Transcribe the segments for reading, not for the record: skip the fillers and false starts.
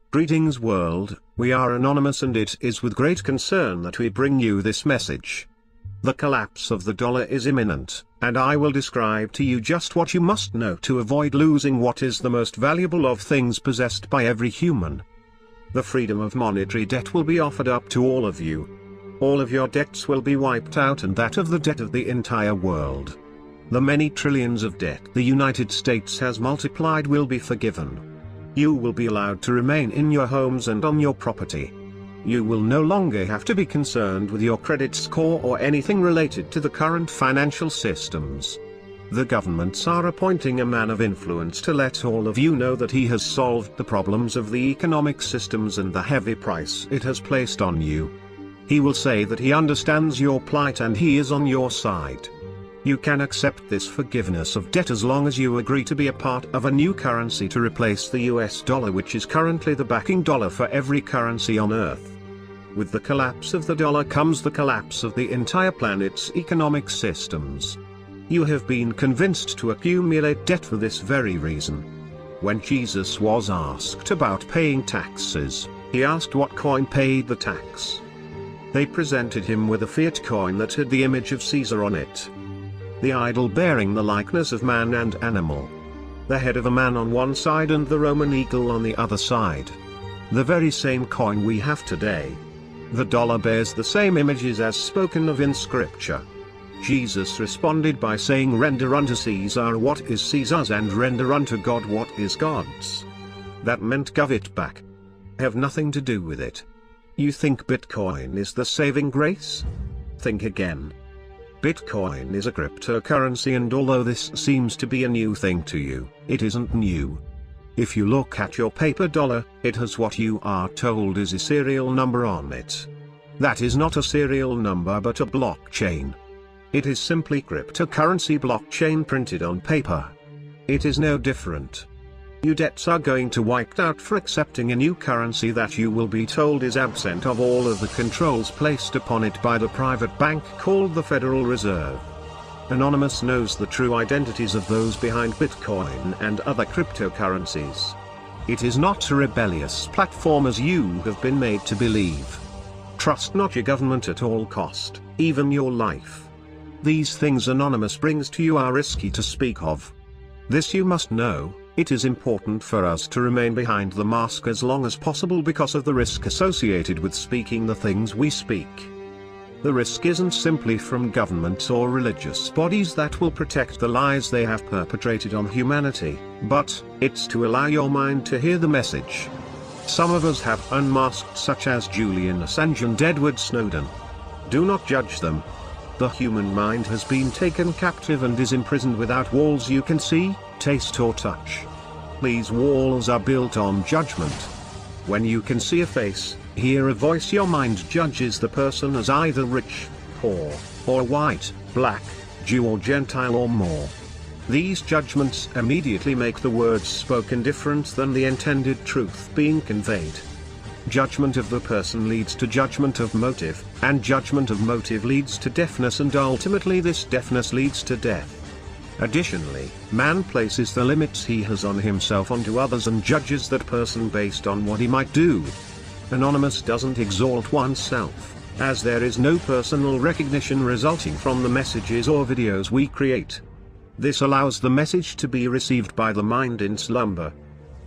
Greetings world, we are Anonymous and it is with great concern that we bring you this message. The collapse of the dollar is imminent, and I will describe to you just what you must know to avoid losing what is the most valuable of things possessed by every human. The freedom of monetary debt will be offered up to all of you. All of your debts will be wiped out and that of the debt of the entire world. The many trillions of debt the United States has multiplied will be forgiven. You will be allowed to remain in your homes and on your property. You will no longer have to be concerned with your credit score or anything related to the current financial systems. The governments are appointing a man of influence to let all of you know that he has solved the problems of the economic systems and the heavy price it has placed on you. He will say that he understands your plight and he is on your side. You can accept this forgiveness of debt as long as you agree to be a part of a new currency to replace the US dollar, which is currently the backing dollar for every currency on Earth. With the collapse of the dollar comes the collapse of the entire planet's economic systems. You have been convinced to accumulate debt for this very reason. When Jesus was asked about paying taxes, he asked what coin paid the tax. They presented him with a fiat coin that had the image of Caesar on it. The idol bearing the likeness of man and animal. The head of a man on one side and the Roman eagle on the other side. The very same coin we have today. The dollar bears the same images as spoken of in Scripture. Jesus responded by saying, "Render unto Caesar what is Caesar's and render unto God what is God's." That meant give it back. Have nothing to do with it. You think Bitcoin is the saving grace? Think again. Bitcoin is a cryptocurrency, and although this seems to be a new thing to you, it isn't new. If you look at your paper dollar, it has what you are told is a serial number on it. That is not a serial number but a blockchain. It is simply cryptocurrency blockchain printed on paper. It is no different. Your debts are going to wiped out for accepting a new currency that you will be told is absent of all of the controls placed upon it by the private bank called the Federal Reserve. Anonymous knows the true identities of those behind Bitcoin and other cryptocurrencies. It is not a rebellious platform as you have been made to believe. Trust not your government at all cost, even your life. These things Anonymous brings to you are risky to speak of. This you must know. It is important for us to remain behind the mask as long as possible because of the risk associated with speaking the things we speak. The risk isn't simply from governments or religious bodies that will protect the lies they have perpetrated on humanity, but it's to allow your mind to hear the message. Some of us have unmasked, such as Julian Assange and Edward Snowden. Do not judge them. The human mind has been taken captive and is imprisoned without walls you can see, taste or touch. These walls are built on judgment. When you can see a face, hear a voice, your mind judges the person as either rich, poor, or white, black, Jew or Gentile or more. These judgments immediately make the words spoken different than the intended truth being conveyed. Judgment of the person leads to judgment of motive, and judgment of motive leads to deafness, and ultimately this deafness leads to death. Additionally, man places the limits he has on himself onto others and judges that person based on what he might do. Anonymous doesn't exalt oneself, as there is no personal recognition resulting from the messages or videos we create. This allows the message to be received by the mind in slumber.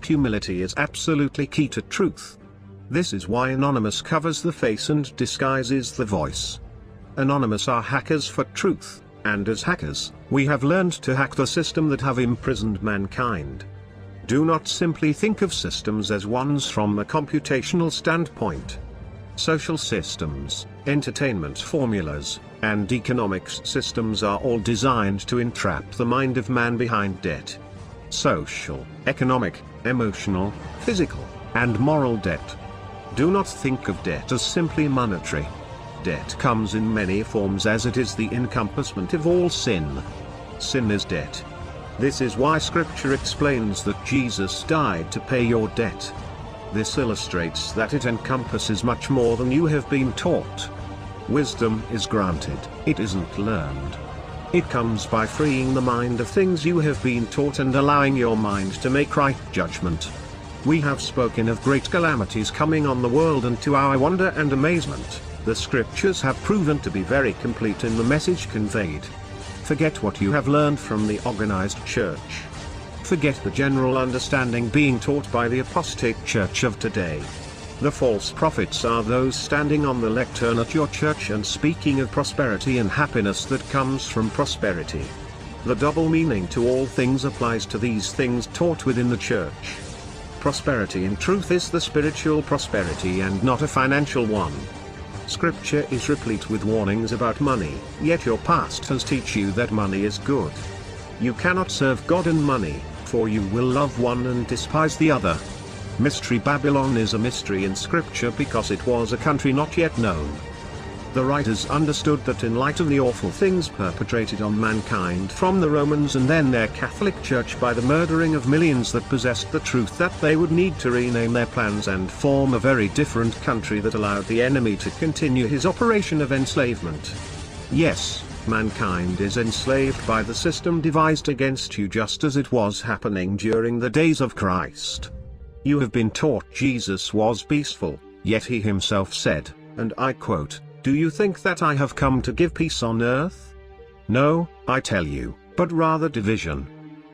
Humility is absolutely key to truth. This is why Anonymous covers the face and disguises the voice. Anonymous are hackers for truth, and as hackers, we have learned to hack the system that have imprisoned mankind. Do not simply think of systems as ones from a computational standpoint. Social systems, entertainment formulas, and economics systems are all designed to entrap the mind of man behind debt. Social, economic, emotional, physical, and moral debt. Do not think of debt as simply monetary. Debt comes in many forms, as it is the encompassment of all sin. Sin is debt. This is why Scripture explains that Jesus died to pay your debt. This illustrates that it encompasses much more than you have been taught. Wisdom is granted, it isn't learned. It comes by freeing the mind of things you have been taught and allowing your mind to make right judgment. We have spoken of great calamities coming on the world, and to our wonder and amazement, the scriptures have proven to be very complete in the message conveyed. Forget what you have learned from the organized church. Forget the general understanding being taught by the apostate church of today. The false prophets are those standing on the lectern at your church and speaking of prosperity and happiness that comes from prosperity. The double meaning to all things applies to these things taught within the church. Prosperity in truth is the spiritual prosperity and not a financial one. Scripture is replete with warnings about money, yet your pastors teach you that money is good. You cannot serve God and money, for you will love one and despise the other. Mystery Babylon is a mystery in Scripture because it was a country not yet known. The writers understood that in light of the awful things perpetrated on mankind from the Romans and then their Catholic Church by the murdering of millions that possessed the truth, that they would need to rename their plans and form a very different country that allowed the enemy to continue his operation of enslavement. Yes, mankind is enslaved by the system devised against you, just as it was happening during the days of Christ. You have been taught Jesus was peaceful, yet he himself said, and I quote, "Do you think that I have come to give peace on earth? No, I tell you, but rather division.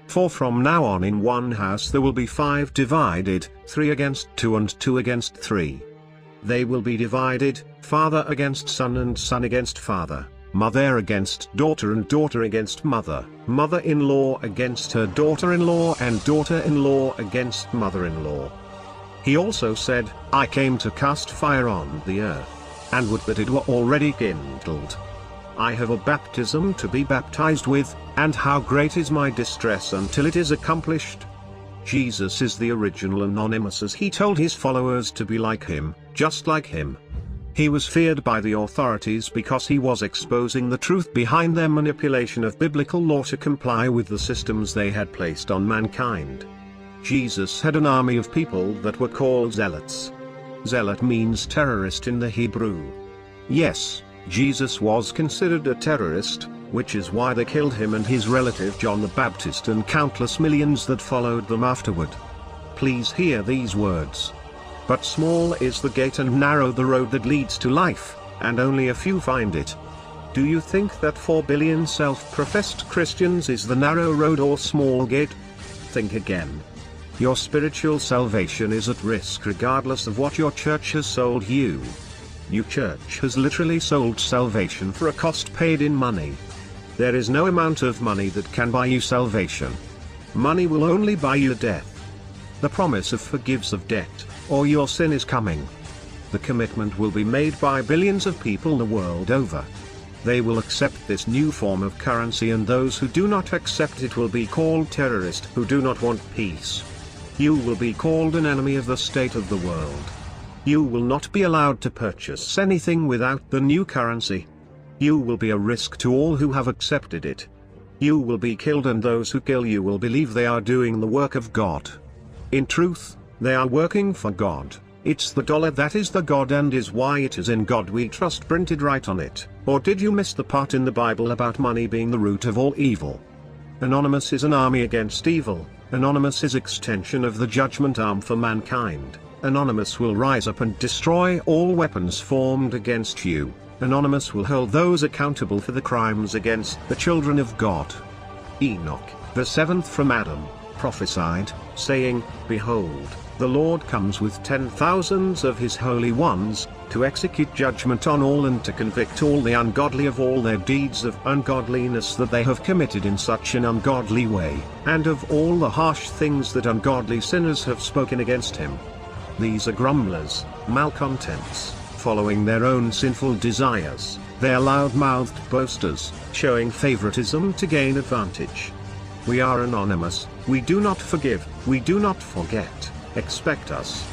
For from now on in one house there will be 5 divided, 3 against 2 and 2 against 3. They will be divided, father against son and son against father, mother against daughter and daughter against mother, mother-in-law against her daughter-in-law and daughter-in-law against mother-in-law." He also said, "I came to cast fire on the earth, and would that it were already kindled. I have a baptism to be baptized with, and how great is my distress until it is accomplished." Jesus is the original Anonymous, as he told his followers to be like him, just like him. He was feared by the authorities because he was exposing the truth behind their manipulation of biblical law to comply with the systems they had placed on mankind. Jesus had an army of people that were called zealots. Zealot means terrorist in the Hebrew. Yes, Jesus was considered a terrorist, which is why they killed him and his relative John the Baptist and countless millions that followed them afterward. Please hear these words. But small is the gate and narrow the road that leads to life, and only a few find it. Do you think that 4 billion self-professed Christians is the narrow road or small gate? Think again. Your spiritual salvation is at risk regardless of what your church has sold you. Your church has literally sold salvation for a cost paid in money. There is no amount of money that can buy you salvation. Money will only buy you death. The promise of forgives of debt, or your sin is coming. The commitment will be made by billions of people the world over. They will accept this new form of currency, and those who do not accept it will be called terrorists who do not want peace. You will be called an enemy of the state of the world. You will not be allowed to purchase anything without the new currency. You will be a risk to all who have accepted it. You will be killed, and those who kill you will believe they are doing the work of God. In truth, they are working for God. It's the dollar that is the God and is why it is in God we trust printed right on it. Or did you miss the part in the Bible about money being the root of all evil? Anonymous is an army against evil. Anonymous is extension of the judgment arm for mankind. Anonymous will rise up and destroy all weapons formed against you. Anonymous will hold those accountable for the crimes against the children of God. Enoch, the 7th from Adam, prophesied, saying, "Behold, the Lord comes with 10,000s of his holy ones, to execute judgment on all and to convict all the ungodly of all their deeds of ungodliness that they have committed in such an ungodly way, and of all the harsh things that ungodly sinners have spoken against him." These are grumblers, malcontents, following their own sinful desires. They are loud-mouthed boasters, showing favoritism to gain advantage. We are anonymous, we do not forgive, we do not forget. Expect us.